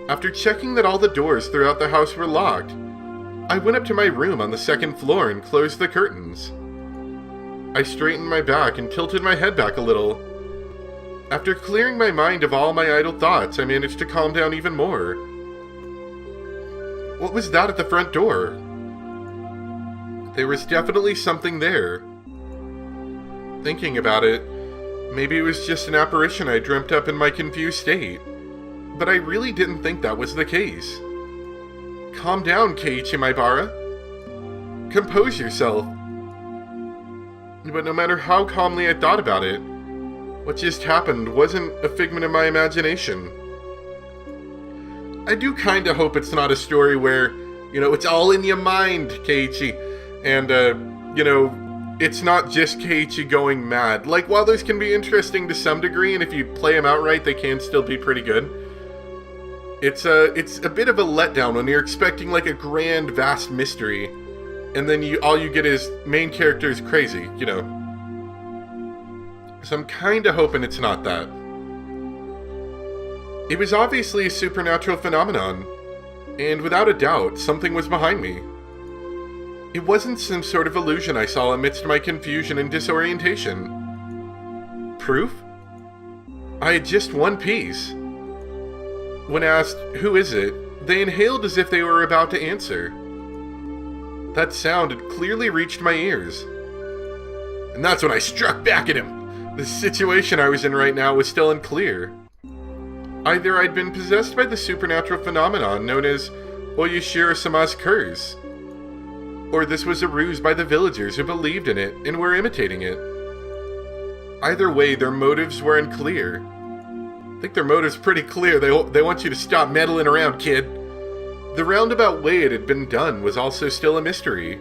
After checking that all the doors throughout the house were locked, I went up to my room on the second floor and closed the curtains. I straightened my back and tilted my head back a little. After clearing my mind of all my idle thoughts, I managed to calm down even more. What was that at the front door? There was definitely something there. Thinking about it, maybe it was just an apparition I dreamt up in my confused state. But I really didn't think that was the case. Calm down, Keiichi Maibara. Compose yourself. But no matter how calmly I thought about it, what just happened wasn't a figment of my imagination. I do kinda hope it's not a story where, it's all in your mind, Keiichi. And, it's not just Keiichi going mad. Like, while those can be interesting to some degree, and if you play them out right, they can still be pretty good. It's a bit of a letdown when you're expecting, like, a grand, vast mystery, and then all you get is main character's crazy, So I'm kinda hoping it's not that. It was obviously a supernatural phenomenon, and without a doubt, something was behind me. It wasn't some sort of illusion I saw amidst my confusion and disorientation. Proof? I had just one piece. When asked, "Who is it?" they inhaled as if they were about to answer. That sound had clearly reached my ears. And that's when I struck back at him. The situation I was in right now was still unclear. Either I'd been possessed by the supernatural phenomenon known as Oyashiro-sama's curse, or this was a ruse by the villagers who believed in it and were imitating it. Either way, their motives were unclear. I think their motive's pretty clear. They want you to stop meddling around, kid. The roundabout way it had been done was also still a mystery.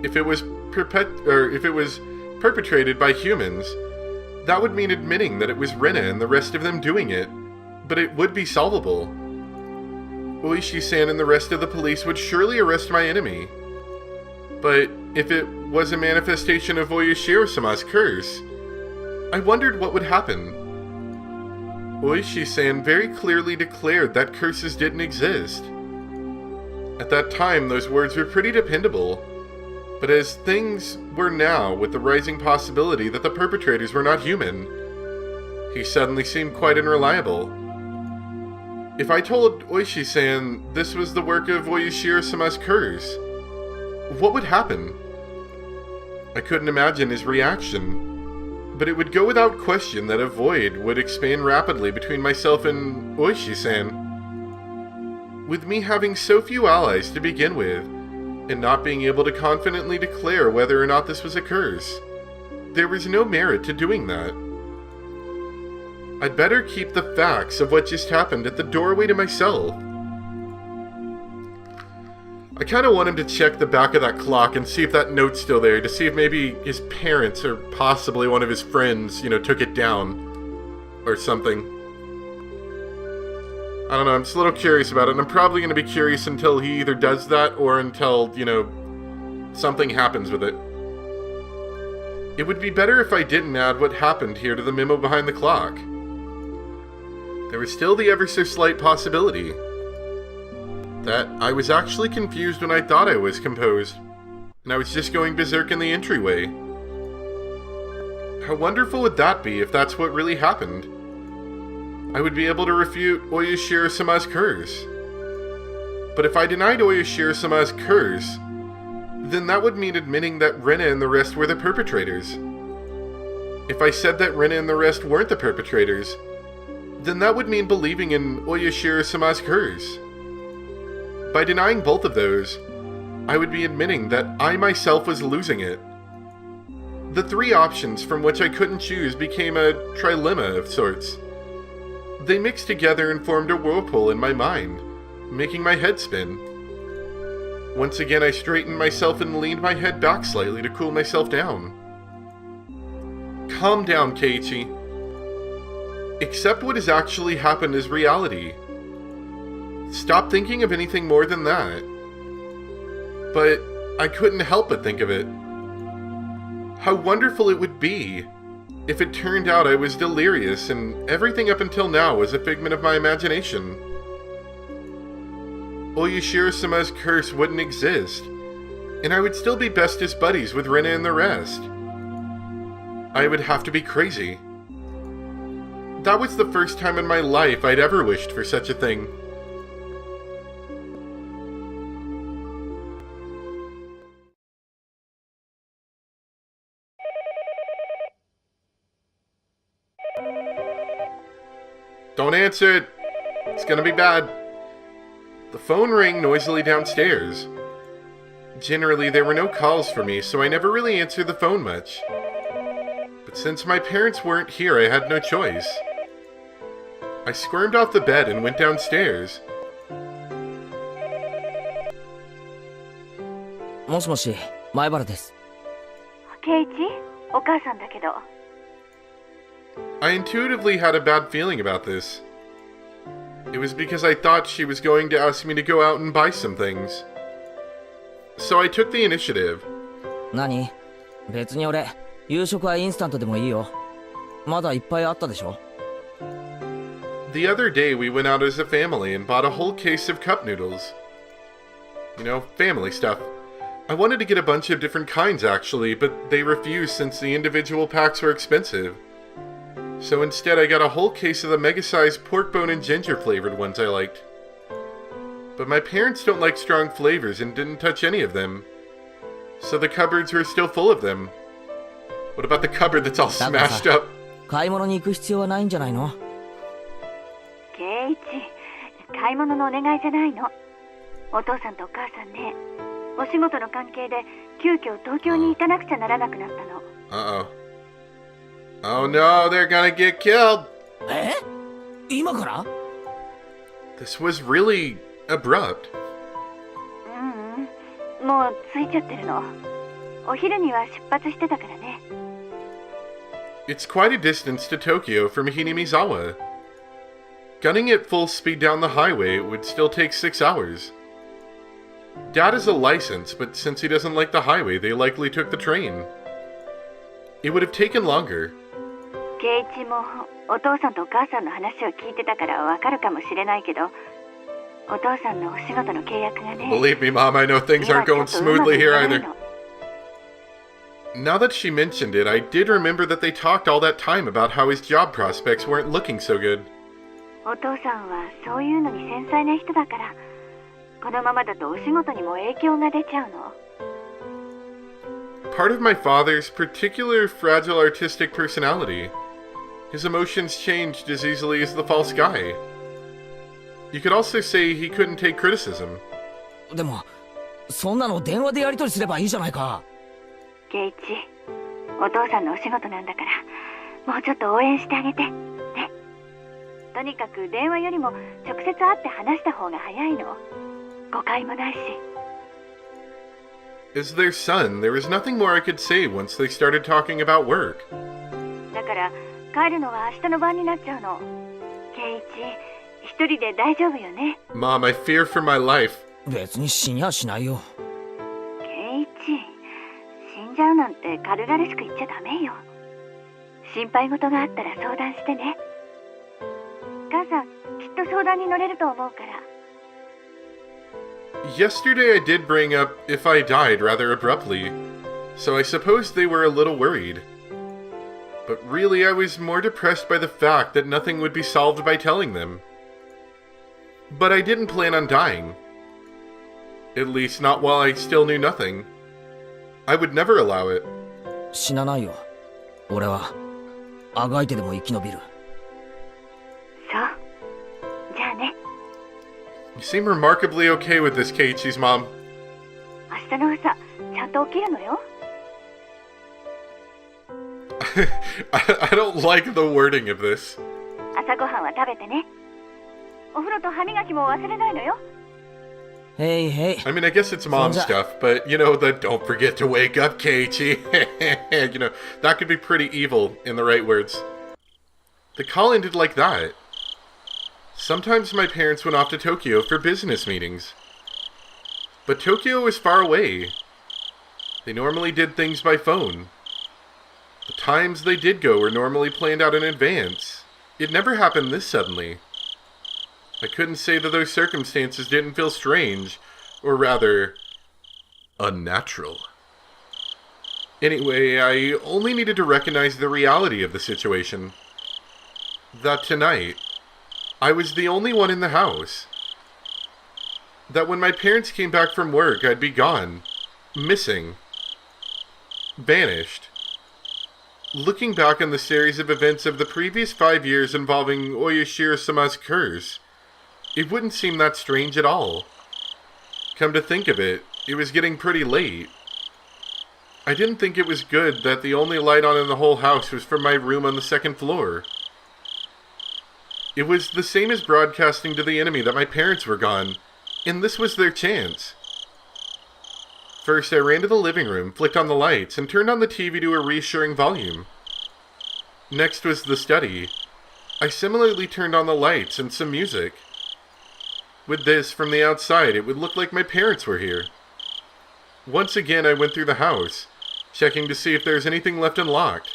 If it was perpetrated by humans, that would mean admitting that it was Rena and the rest of them doing it, but it would be solvable. Oishi-san and the rest of the police would surely arrest my enemy. But if it was a manifestation of Oyashiro-sama's curse, I wondered what would happen. Oishi-san very clearly declared that curses didn't exist. At that time, those words were pretty dependable, but as things were now, with the rising possibility that the perpetrators were not human, he suddenly seemed quite unreliable. If I told Oishi-san this was the work of Oyashiro-sama's curse, what would happen? I couldn't imagine his reaction. But it would go without question that a void would expand rapidly between myself and Oishi-san. With me having so few allies to begin with, and not being able to confidently declare whether or not this was a curse, there was no merit to doing that. I'd better keep the facts of what just happened at the doorway to myself. I kinda want him to check the back of that clock and see if that note's still there, to see if maybe his parents or possibly one of his friends, took it down. Or something. I don't know, I'm just a little curious about it, and I'm probably gonna be curious until he either does that or until, something happens with it. It would be better if I didn't add what happened here to the memo behind the clock. There was still the ever so slight possibility that I was actually confused when I thought I was composed, and I was just going berserk in the entryway. How wonderful would that be if that's what really happened? I would be able to refute Oyashiro-sama's curse. But if I denied Oyashiro-sama's curse, then that would mean admitting that Rena and the rest were the perpetrators. If I said that Rena and the rest weren't the perpetrators, then that would mean believing in Oyashiro-sama's curse. By denying both of those, I would be admitting that I myself was losing it. The three options from which I couldn't choose became a trilemma of sorts. They mixed together and formed a whirlpool in my mind, making my head spin. Once again, I straightened myself and leaned my head back slightly to cool myself down. Calm down, Keiichi. Accept what has actually happened as reality. Stop thinking of anything more than that. But I couldn't help but think of it. How wonderful it would be if it turned out I was delirious and everything up until now was a figment of my imagination. Oyashiro-sama's curse wouldn't exist, and I would still be bestest buddies with Rena and the rest. I would have to be crazy. That was the first time in my life I'd ever wished for such a thing. Don't answer it. It's gonna be bad. The phone rang noisily downstairs. Generally, there were no calls for me, so I never really answered the phone much. But since my parents weren't here, I had no choice. I squirmed off the bed and went downstairs. もしもし、前原です。圭一、お母さんだけど。I intuitively had a bad feeling about this. It was because I thought she was going to ask me to go out and buy some things. So I took the initiative. 何？別に俺、夕食はインスタントでもいいよ。まだいっぱいあったでしょ。The other day we went out as a family and bought a whole case of cup noodles. You know, family stuff. I wanted to get a bunch of different kinds actually, but they refused since the individual packs were expensive. So instead I got a whole case of the mega-sized pork bone and ginger flavored ones I liked. But my parents don't like strong flavors and didn't touch any of them. So the cupboards were still full of them. What about the cupboard that's all smashed up? 買い物に行く必要はないんじゃないの？圭一、買い物のお願いじゃないの。お父さんとお母さんね、お仕事の関係で急遽東京に行かなくちゃならなくなったの。Uh-oh. Oh no, they're gonna get killed! え？今から？ This was really abrupt. もう着いちゃってるの。お昼には出発してたからね。It's quite a distance to Tokyo from Hinamizawa. Gunning at full speed down the highway would still take 6 hours. Dad has a license, but since he doesn't like the highway, they likely took the train. It would have taken longer. 圭一もお父さんとお母さんの話を聞いてたからわかるかもしれないけど、お父さんのお仕事の契約がね。Believe me, Mom, I know things aren't going smoothly here either. Now that she mentioned it, I did remember that they talked all that time about how his job prospects weren't looking so good. お父さんはそういうのに繊細な人だから、このままだとお仕事にも影響が出ちゃうの。Part of my father's particular fragile artistic personality. His emotions changed as easily as the false guy. You could also say he couldn't take criticism. でも、そんなの電話でやり取りすればいいじゃないか。圭一、お父さんのお仕事なんだから、もうちょっと応援してあげて。ね。とにかく電話よりも直接会って話した方が早いの。誤解もないし。As their son, there was nothing more I could say once they started talking about work. だから帰るのは明日の晩になっちゃうの。圭一、一人で大丈夫よね。Mom, I fear for my life. 別に死にゃしないよ。圭一、死んじゃうなんて軽々しく言っちゃダメよ。心配事があったら相談してね。母さん、きっと相談に乗れると思うから。Yesterday I did bring up if I died rather abruptly, so I suppose they were a little worried. But really I was more depressed by the fact that nothing would be solved by telling them. But I didn't plan on dying. At least not while I still knew nothing. I would never allow it. 死なないよ。俺は、あがいてでも生き延びる。そう。じゃあね。You seem remarkably okay with this, Keiichi's mom. 明日の朝、ちゃんと起きるのよ。I don't like the wording of this. 朝ごはんは食べてね。お風呂と歯磨きも忘れないのよ。Hey, hey. I mean, I guess it's mom stuff, but you know, the don't forget to wake up, Keiichi. You know, that could be pretty evil in the right words. The call ended like that. Sometimes my parents went off to Tokyo for business meetings. But Tokyo was far away. They normally did things by phone. The times they did go were normally planned out in advance. It never happened this suddenly. I couldn't say that those circumstances didn't feel strange, or rather, unnatural. Anyway, I only needed to recognize the reality of the situation. That tonight, I was the only one in the house. That when my parents came back from work, I'd be gone, missing, vanished. Looking back on the series of events of the previous 5 years involving Oyashiro-sama's curse, it wouldn't seem that strange at all. Come to think of it, it was getting pretty late. I didn't think it was good that the only light on in the whole house was from my room on the second floor. It was the same as broadcasting to the enemy that my parents were gone, and this was their chance. First, I ran to the living room, flicked on the lights, and turned on the TV to a reassuring volume. Next was the study. I similarly turned on the lights and some music. With this, from the outside, it would look like my parents were here. Once again, I went through the house, checking to see if there was anything left unlocked.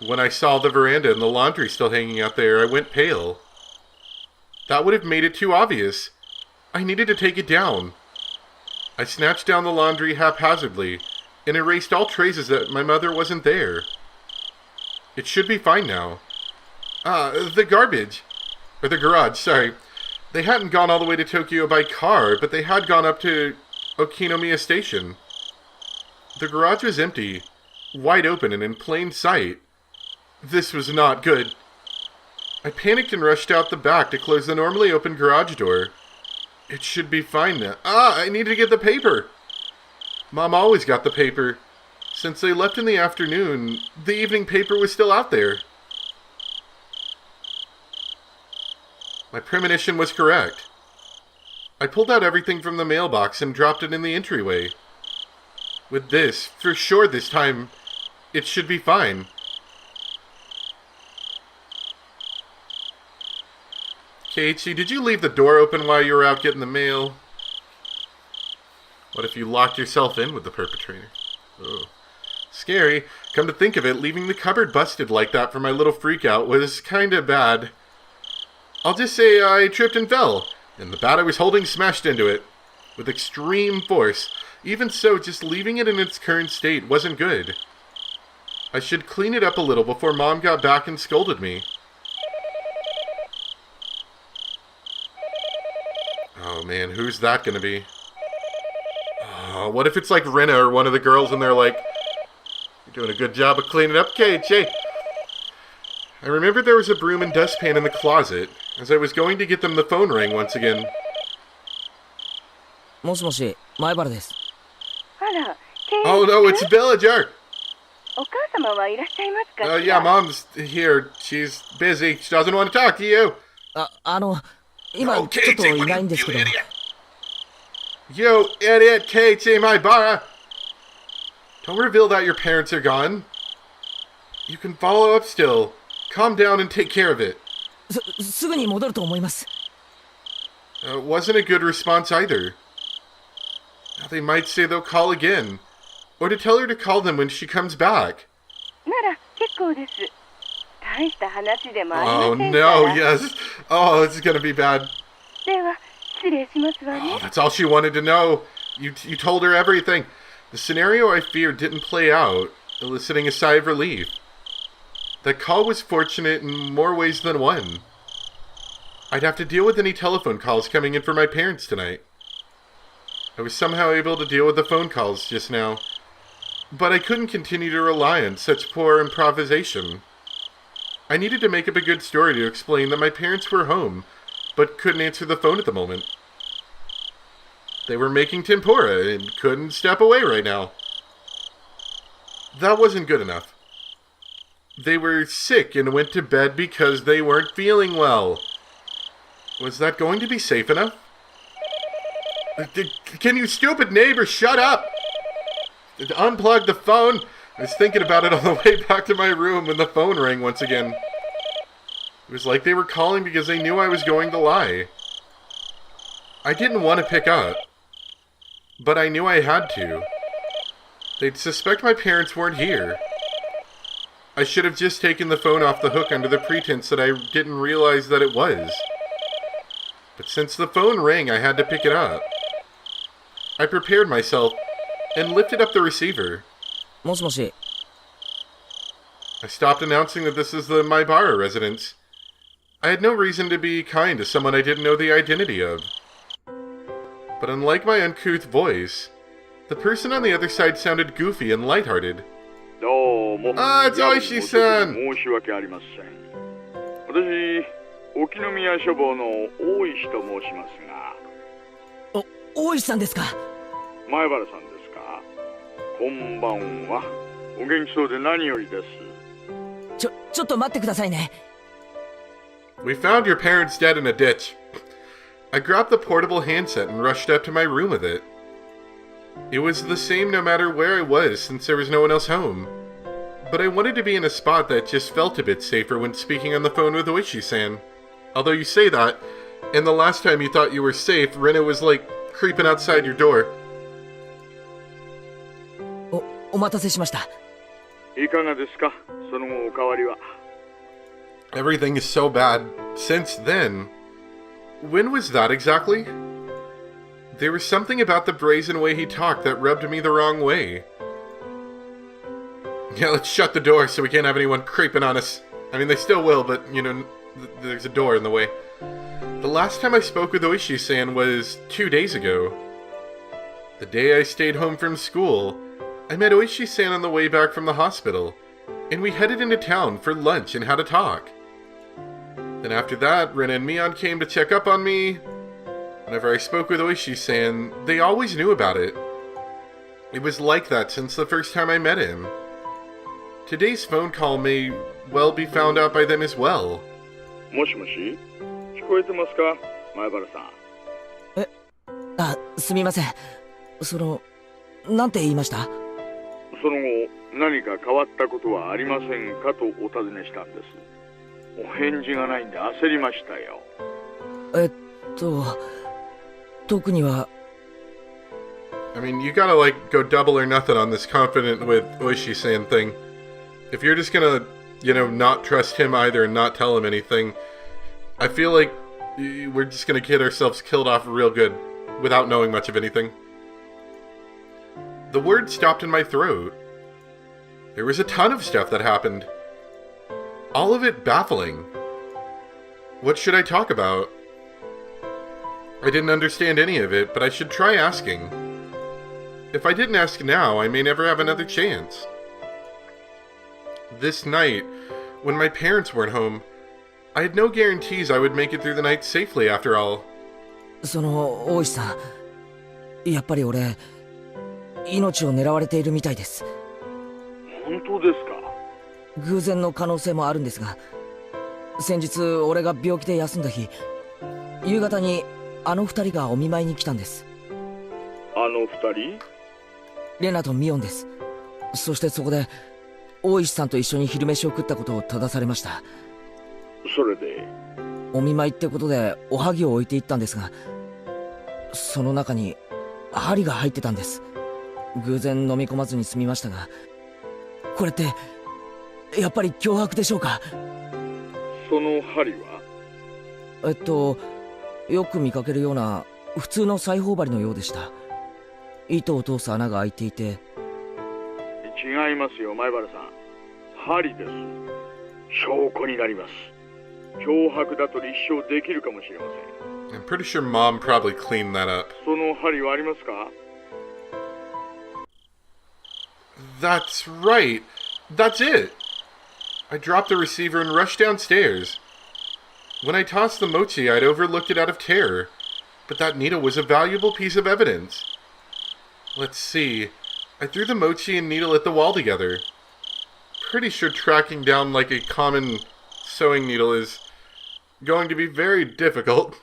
When I saw the veranda and the laundry still hanging out there, I went pale. That would have made it too obvious. I needed to take it down. I snatched down the laundry haphazardly and erased all traces that my mother wasn't there. It should be fine now. The garbage. Or the garage, sorry. They hadn't gone all the way to Tokyo by car, but they had gone up to Okinomiya Station. The garage was empty, wide open and in plain sight. This was not good. I panicked and rushed out the back to close the normally open garage door. It should be fine now. I need to get the paper. Mom always got the paper. Since they left in the afternoon, the evening paper was still out there. My premonition was correct. I pulled out everything from the mailbox and dropped it in the entryway. With this, for sure this time, it should be fine. Keiichi, did you leave the door open while you were out getting the mail? What if you locked yourself in with the perpetrator? Oh. Scary. Come to think of it, leaving the cupboard busted like that for my little freakout was kinda bad. I'll just say I tripped and fell, and the bat I was holding smashed into it. With extreme force. Even so, just leaving it in its current state wasn't good. I should clean it up a little before Mom got back and scolded me. Oh man, who's that gonna be? Oh, what if it's like Rena or one of the girls and they're like, "You're doing a good job of cleaning up, KJ." I remembered there was a broom and dustpan in the closet. As I was going to get them, the phone rang once again. もしもし、前原です。あら、ケイ Oh no, it's Villager! お母様はいらっしゃいますか？ Yeah, Mom's here. She's busy. She doesn't want to talk to you. 今、ちょっといないんですけど。You idiot, KJ Maibara! Don't reveal that your parents are gone. You can follow up still. Calm down and take care of it. すぐに戻ると思います。Wasn't a good response either. Now they might say they'll call again. Or to tell her to call them when she comes back. なら、結構です。大した話でもありま Oh せんから。 no, yes. Oh, this is gonna be bad. では、失礼しますわね。 Oh, that's all she wanted to know. You told her everything. The scenario I feared didn't play out, eliciting a sigh of relief. That call was fortunate in more ways than one. I'd have to deal with any telephone calls coming in for my parents tonight. I was somehow able to deal with the phone calls just now, but I couldn't continue to rely on such poor improvisation. I needed to make up a good story to explain that my parents were home, but couldn't answer the phone at the moment. They were making tempura and couldn't step away right now. That wasn't good enough. They were sick and went to bed because they weren't feeling well. Was that going to be safe enough? Can you stupid neighbor shut up? Unplug the phone. I was thinking about it on the way back to my room when the phone rang once again. It was like they were calling because they knew I was going to lie. I didn't want to pick up, but I knew I had to. They'd suspect my parents weren't here. I should have just taken the phone off the hook under the pretense that I didn't realize that it was. but since the phone rang, I had to pick it up. I prepared myself and lifted up the receiver. もしもし。 I stopped announcing that this is the Maibara residence. I had no reason to be kind to someone I didn't know the identity of. But unlike my uncouth voice, the person on the other side sounded goofy and lighthearted. どうも。It's Oishi-san! 申し訳ありません。私、沖宮書房の大石と申しますが。大石さんですか。前原さんですか。こんばんは。お元気そうで何よりです。ちょっと待ってくださいね。We found your parents dead in a ditch. I grabbed the portable handset and rushed up to my room with it. It was the same no matter where I was since there was no one else home. But I wanted to be in a spot that just felt a bit safer when speaking on the phone with Oishi-san. Although you say that, and the last time you thought you were safe, Rena was like creeping outside your door. お待たせしました。いかがですか、その後お変わりは。Everything is so bad. Since then... When was that exactly? There was something about the brazen way he talked that rubbed me the wrong way. Yeah, let's shut the door so we can't have anyone creeping on us. I mean, they still will, but, you know, there's a door in the way. The last time I spoke with Oishi-san was 2 days ago. The day I stayed home from school, I met Oishi-san on the way back from the hospital, and we headed into town for lunch and had a talk. Then after that, Ren and Mion came to check up on me. Whenever I spoke with Oishi-san, they always knew about it. It was like that since the first time I met him. Today's phone call may well be found out by them as well. もしもし、聞こえてますか、前原さん。すみません。なんて言いました？その後、何か変わったことはありませんかとお尋ねしたんです。お返事がないんで焦りましたよ。特には。I mean, you gotta like go double or nothing on this confident with Oishi-san thing. If you're just gonna, you know, not trust him either and not tell him anything, I feel like we're just gonna get ourselves killed off real good without knowing much of anything. The word stopped in my throat. There was a ton of stuff that happened. All of it baffling. What should I talk about? I didn't understand any of it, but I should try asking. If I didn't ask now, I may never have another chance. This night, when my parents weren't home, I had no guarantees I would make it through the night safely after all. 大石さん、やっぱり俺、命を狙われているみたいです。本当ですか？偶然の可能性もあるんですが、先日俺が病気で休んだ日、夕方にあの二人がお見舞いに来たんです。あの二人？レナとミオンです。そしてそこで大石さんと一緒に昼飯を食ったことを正されました。それでお見舞いってことでおはぎを置いていったんですが、その中に針が入ってたんです。偶然飲み込まずに済みましたが、これってやっぱり脅迫でしょうか？その針は？よく見かけるような普通の裁縫針のようでした。糸を通す穴が開いていて。違いますよ、前原さん。針です。証拠になります。脅迫だと立証できるかもしれません。I'm pretty sure Mom probably cleaned that up. その針はありますか？ That's right. That's it. I dropped the receiver and rushed downstairs. When I tossed the mochi, I'd overlooked it out of terror. But that needle was a valuable piece of evidence. Let's see. I threw the mochi and needle at the wall together. Pretty sure tracking down like a common sewing needle is going to be very difficult.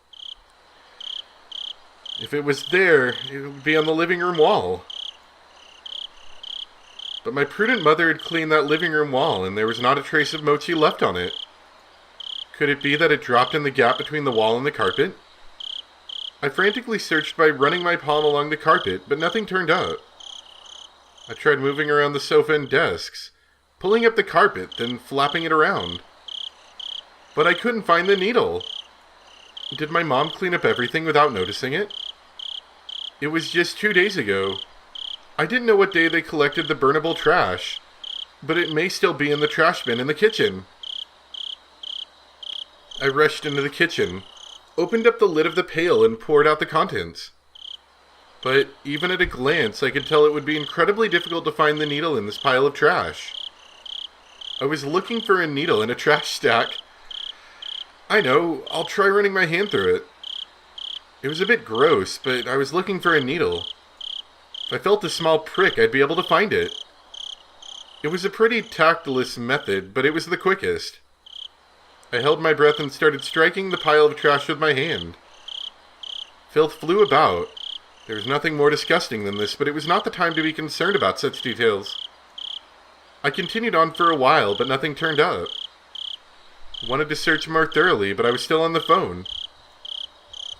If it was there, it would be on the living room wall. But my prudent mother had cleaned that living room wall, and there was not a trace of mochi left on it. Could it be that it dropped in the gap between the wall and the carpet? I frantically searched by running my palm along the carpet, but nothing turned up. I tried moving around the sofa and desks, pulling up the carpet, then flapping it around. But I couldn't find the needle. Did my mom clean up everything without noticing it? It was just 2 days ago. I didn't know what day they collected the burnable trash, but it may still be in the trash bin in the kitchen. I rushed into the kitchen, opened up the lid of the pail, and poured out the contents. But even at a glance, I could tell it would be incredibly difficult to find the needle in this pile of trash. I was looking for a needle in a trash stack. I know, I'll try running my hand through it. It was a bit gross, but I was looking for a needle. If I felt a small prick, I'd be able to find it. It was a pretty tactless method, but it was the quickest. I held my breath and started striking the pile of trash with my hand. Filth flew about. There was nothing more disgusting than this, but it was not the time to be concerned about such details. I continued on for a while, but nothing turned up. Wanted to search more thoroughly, but I was still on the phone.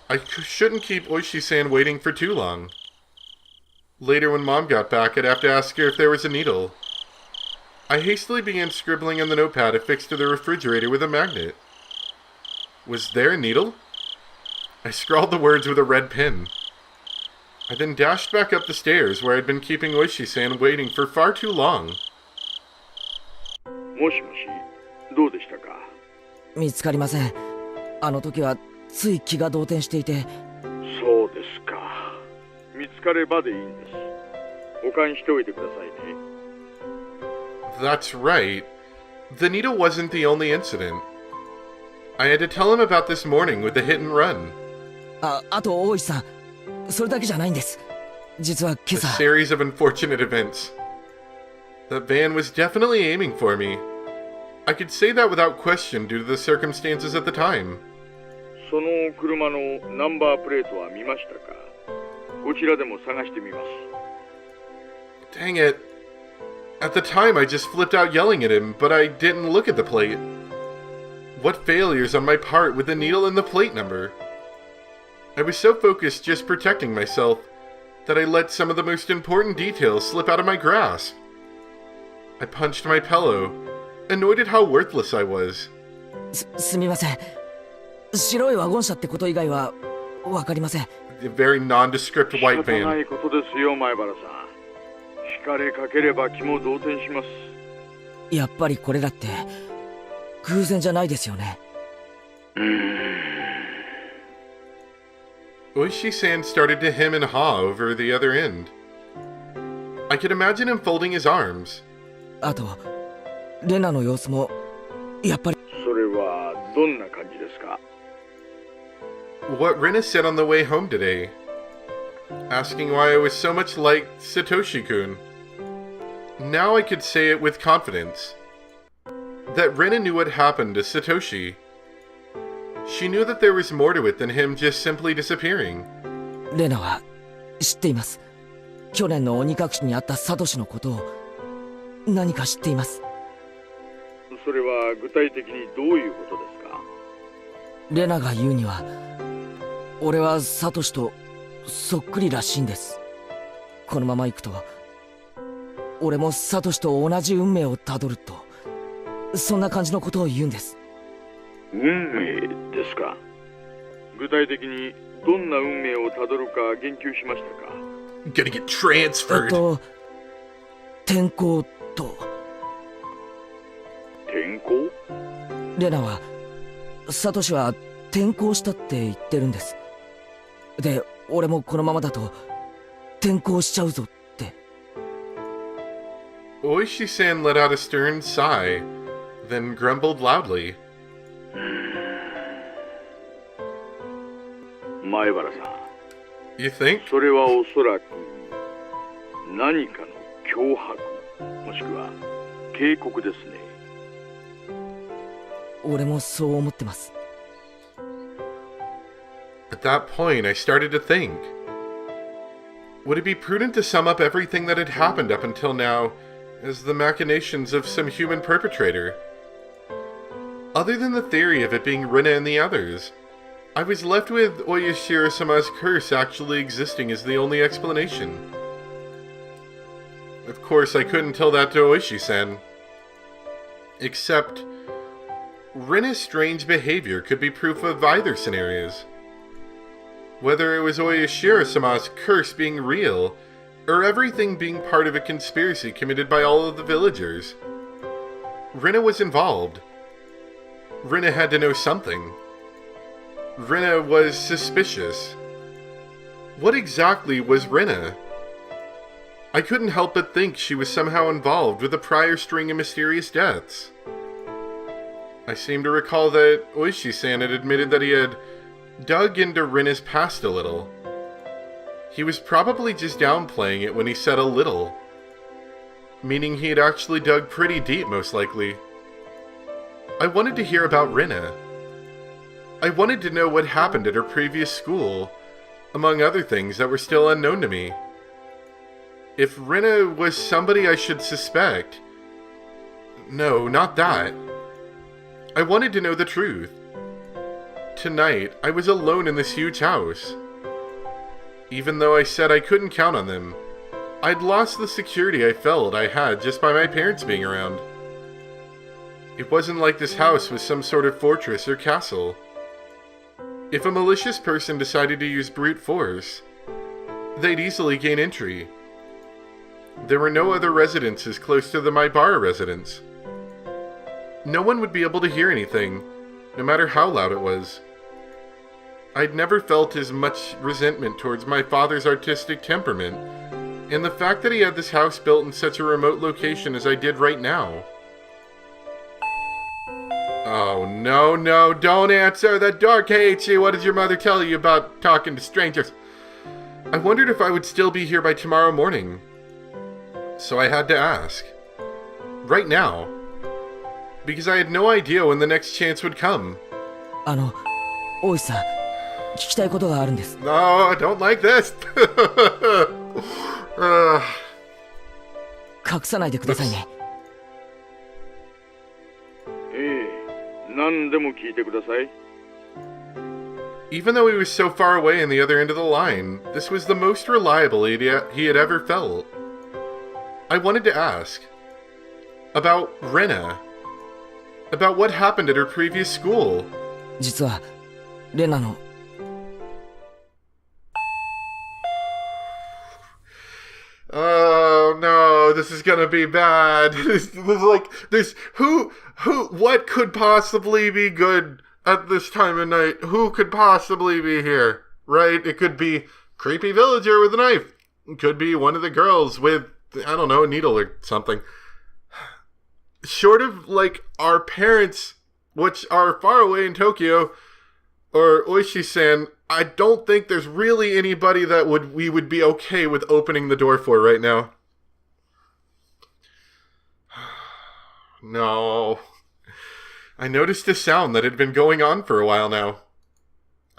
I shouldn't keep Oishi-san waiting for too long. Later, when Mom got back, I'd have to ask her if there was a needle. I hastily began scribbling on the notepad affixed to the refrigerator with a magnet. Was there a needle? I scrawled the words with a red pen. I then dashed back up the stairs where I'd been keeping Oishi-san waiting for far too long. もしもし、どうでしたか？見つかりません。あの時はつい気が動転していて。そうですか。見つかればでいいんです。保管しておいてくださいね。That's right. The needle wasn't the only incident. I had to tell him about this morning with the hit and run. あと大石さん、それだけじゃないんです。実は今 A 朝。 series of unfortunate events. That van was definitely aiming for me. I could say that without question due to the circumstances at the time. その車のナンバープレートは見ましたか？こちらでも探してみます。Dang it. At the time, I just flipped out yelling at him, but I didn't look at the plate. What failures on my part with the needle and the plate number. I was so focused just protecting myself that I let some of the most important details slip out of my grasp. I punched my pillow, annoyed at how worthless I was. すみません。白いワゴン車ってこと以外はわかりません。A very nondescript 仕 white 方な van. いことですよ、前原さん。惹かれかければ気も動転します。やっぱりこれだって偶然じゃないですよね。Oishi-san started to hem and haw over the other end. I could imagine him folding his arms. あとレナの様子もやっぱり。それはどんな感じですか？ What Rena said on the way home today, asking why I was so much like Satoshi-kun. Now I could say it with confidence. That Rena knew what happened to Satoshi. She knew that there was more to it than him just simply disappearing. レナは知っています。去年の鬼隠しにあったサトシのことを何か知っています。それは具体的にどういうことですか？レナが言うには、俺はサトシとそっくりらしいんです。このまま行くと俺もサトシと同じ運命をたどると、そんな感じのことを言うんです。運命ですか？具体的にどんな運命をたどるか言及しましたか？ Gonna get transferred. 天候と。天候？レナはサトシは転校したって言ってるんです。で、俺もこのままだと転校しちゃうぞって。Oishi-san let out a stern sigh, then grumbled loudly. 前原さん、 You think? それはおそらく何かの脅迫、もしくは警告ですね。俺もそう思ってます。At that point, I started to think. Would it be prudent to sum up everything that had happened up until now as the machinations of some human perpetrator? Other than the theory of it being Rina and the others, I was left with Oyashiro-sama's curse actually existing as the only explanation. Of course, I couldn't tell that to Oishi-san. Except, Rinna's strange behavior could be proof of either scenarios. Whether it was Oyashiro-sama's curse being real, or everything being part of a conspiracy committed by all of the villagers. Rinna was involved. Rinna had to know something. Rinna was suspicious. What exactly was Rinna? I couldn't help but think she was somehow involved with a prior string of mysterious deaths. I seem to recall that Oishi-san had admitted that he had dug into Rinna's past a little. He was probably just downplaying it when he said a little, meaning he had actually dug pretty deep, most likely. I wanted to hear about Rinna. I wanted to know what happened at her previous school, among other things that were still unknown to me. If Rinna was somebody I should suspect... No, not that. I wanted to know the truth. Tonight, I was alone in this huge house. Even though I said I couldn't count on them, I'd lost the security I felt I had just by my parents being around. It wasn't like this house was some sort of fortress or castle. If a malicious person decided to use brute force, they'd easily gain entry. There were no other residences close to the Maibara residence. No one would be able to hear anything, no matter how loud it was. I'd never felt as much resentment towards my father's artistic temperament, and the fact that he had this house built in such a remote location as I did right now. Oh, no, don't answer the door, Keiichi! What did your mother tell you about talking to strangers? I wondered if I would still be here by tomorrow morning. So I had to ask. Right now. Because I had no idea when the next chance would come. 大石さん、聞きたいことがあるんです。 No, I don't like this. 隠さないでくださいね。何でも聞いてください。 Even though he was so far away on the other end of the line, this was the most reliable he had ever felt. I wanted to ask. About Rinna. About what happened at her previous school. 実は、レナの... Oh no, this is gonna be bad. What could possibly be good at this time of night? Who could possibly be here? Right? It could be creepy villager with a knife. It could be one of the girls with, I don't know, a needle or something. Short of, like, our parents, which are far away in Tokyo, or Oishi-san, I don't think there's really anybody that we would be okay with opening the door for right now. No. I noticed a sound that had been going on for a while now.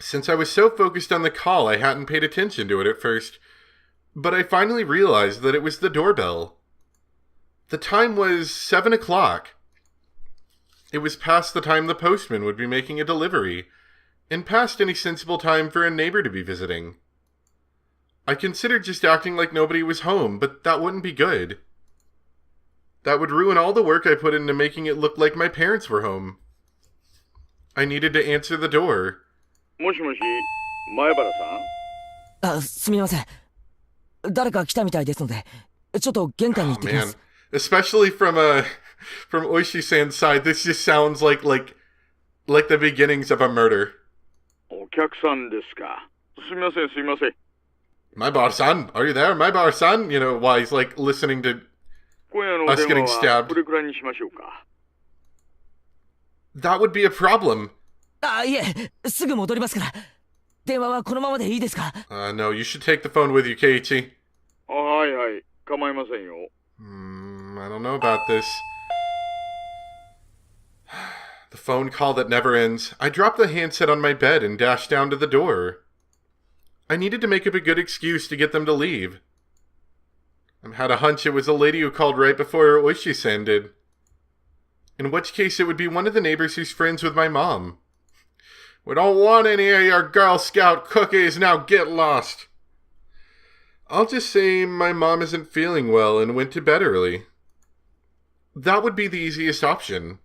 Since I was so focused on the call, I hadn't paid attention to it at first. But I finally realized that it was the doorbell. The time was 7 o'clock. It was past the time the postman would be making a delivery, and past any sensible time for a neighbor to be visiting. I considered just acting like nobody was home, but that wouldn't be good. That would ruin all the work I put into making it look like my parents were home. I needed to answer the door. もしもし、前原さん？すみません。誰か来たみたいですので、ちょっと玄関に行ってきます。Man, especially from Oishi-san's side, this just sounds like the beginnings of a murder. お客さんですか。すみません、すみません。Maibara-san, are you there? Maibara-san? You know, while he's like listening to 今夜の us 電 getting 話は stabbed. これくらいにしましょうか。That would be a problem. いえ、すぐ戻りますから。電話はこのままでいいですか？ No, you should take the phone with you, Keiichi. はいはい、構いませんよ。I don't know about this. The phone call that never ends. I dropped the handset on my bed and dashed down to the door. I needed to make up a good excuse to get them to leave. I had a hunch it was a lady who called right before Oishi-san did. In which case it would be one of the neighbors who's friends with my mom. We don't want any of your Girl Scout cookies, now get lost. I'll just say my mom isn't feeling well and went to bed early. That would be the easiest option.